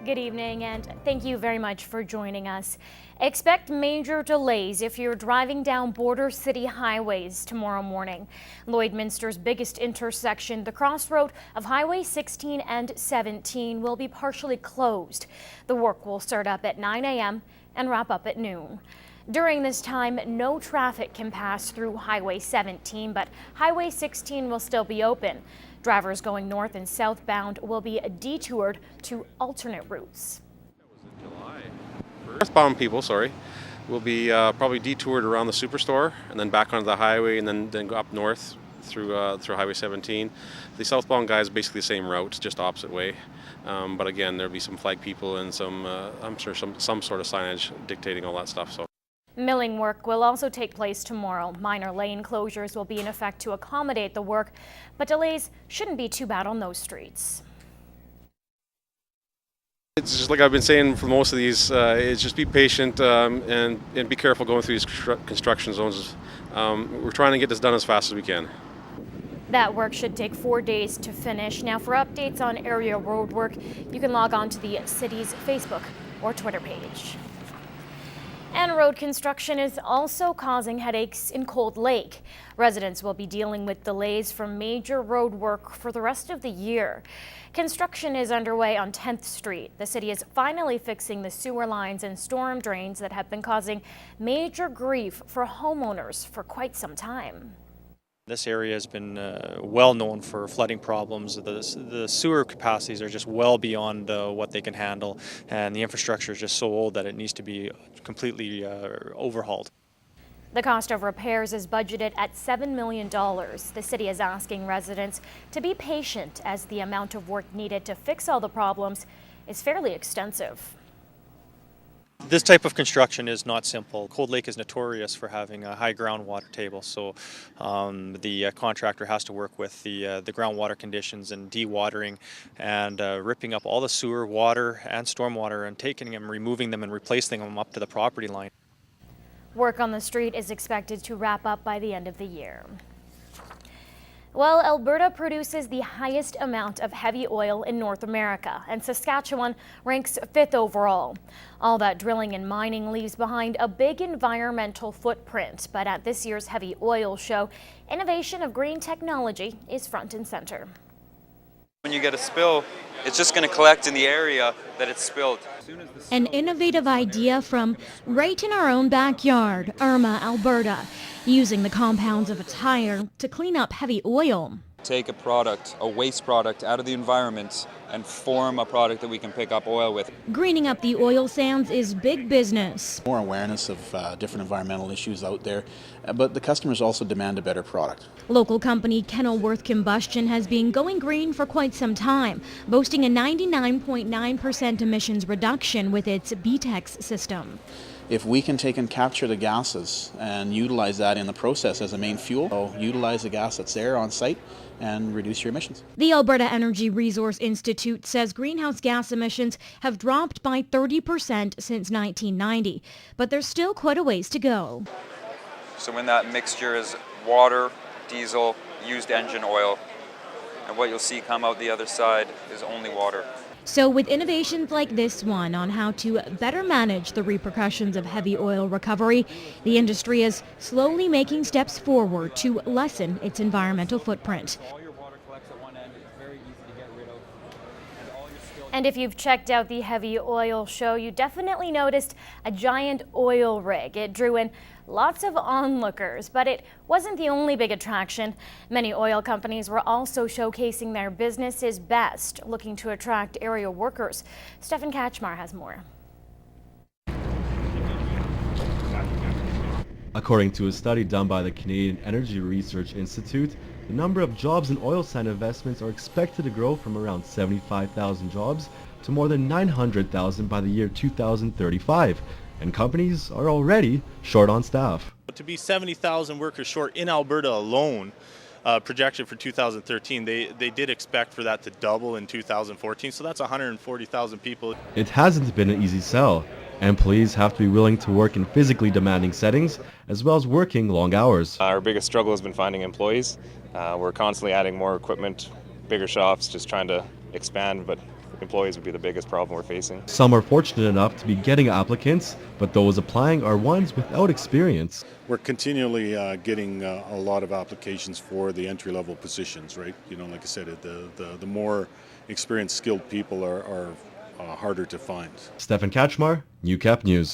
Good evening, and thank you very much for joining us. Expect major delays if you're driving down border city highways tomorrow morning. Lloydminster's biggest intersection, the crossroad of Highway 16 and 17, will be partially closed. The work will start up at 9 a.m. and wrap up at noon. During this time, no traffic can pass through Highway 17, but Highway 16 will still be open. Drivers going north and southbound will be detoured to alternate routes. Northbound people, will be probably detoured around the Superstore and then back onto the highway and then go up north through Highway 17. The southbound guys basically the same route, just opposite way. But again, there'll be some flag people and some, I'm sure some sort of signage dictating all that stuff. So. Milling work will also take place tomorrow. Minor lane closures will be in effect to accommodate the work, but delays shouldn't be too bad on those streets. It's just like I've been saying for most of these, is just be patient and be careful going through these construction zones. We're trying to get this done as fast as we can. That work should take 4 days to finish. Now, for updates on area road work, you can log on to the city's Facebook or Twitter page. And road construction is also causing headaches in Cold Lake. Residents will be dealing with delays from major road work for the rest of the year. Construction is underway on 10th Street. The city is finally fixing the sewer lines and storm drains that have been causing major grief for homeowners for quite some time. This area has been well known for flooding problems. The sewer capacities are just well beyond what they can handle, and the infrastructure is just so old that it needs to be completely overhauled. The cost of repairs is budgeted at $7 million. The city is asking residents to be patient as the amount of work needed to fix all the problems is fairly extensive. This type of construction is not simple. Cold Lake is notorious for having a high groundwater table, so the contractor has to work with the groundwater conditions and dewatering and ripping up all the sewer, water and stormwater and taking them, removing them and replacing them up to the property line. Work on the street is expected to wrap up by the end of the year. Well, Alberta produces the highest amount of heavy oil in North America, and Saskatchewan ranks 5th overall. All that drilling and mining leaves behind a big environmental footprint, but at this year's heavy oil show, innovation of green technology is front and center. When you get a spill, it's just going to collect in the area that it's spilled. An innovative idea from right in our own backyard, Irma, Alberta, using the compounds of a tire to clean up heavy oil. Take a product, a waste product, out of the environment and form a product that we can pick up oil with. Greening up the oil sands is big business. More awareness of different environmental issues out there, but the customers also demand a better product. Local company Kenilworth Combustion has been going green for quite some time, boasting a 99.9% emissions reduction with its BTEX system. If we can take and capture the gases and utilize that in the process as a main fuel, so utilize the gas that's there on site and reduce your emissions. The Alberta Energy Resource Institute says greenhouse gas emissions have dropped by 30% since 1990, but there's still quite a ways to go. So when that mixture is water, diesel, used engine oil, and what you'll see come out the other side is only water. So with innovations like this one on how to better manage the repercussions of heavy oil recovery, the industry is slowly making steps forward to lessen its environmental footprint. And if you've checked out the heavy oil show, you definitely noticed a giant oil rig. It drew in lots of onlookers, but it wasn't the only big attraction. Many oil companies were also showcasing their business's best, looking to attract area workers. Stefan Kachmar has more. According to a study done by the Canadian Energy Research Institute, the number of jobs in oil sand investments are expected to grow from around 75,000 jobs to more than 900,000 by the year 2035, and companies are already short on staff. To be 70,000 workers short in Alberta alone, projection for 2013, they did expect for that to double in 2014, so that's 140,000 people. It hasn't been an easy sell. Employees have to be willing to work in physically demanding settings, as well as working long hours. Our biggest struggle has been finding employees. We're constantly adding more equipment, bigger shops, just trying to expand, but employees would be the biggest problem we're facing. Some are fortunate enough to be getting applicants, but those applying are ones without experience. We're continually getting a lot of applications for the entry-level positions, right? You know, like I said, the more experienced, skilled people are harder to find. Stefan Kaczmar, Newcap News.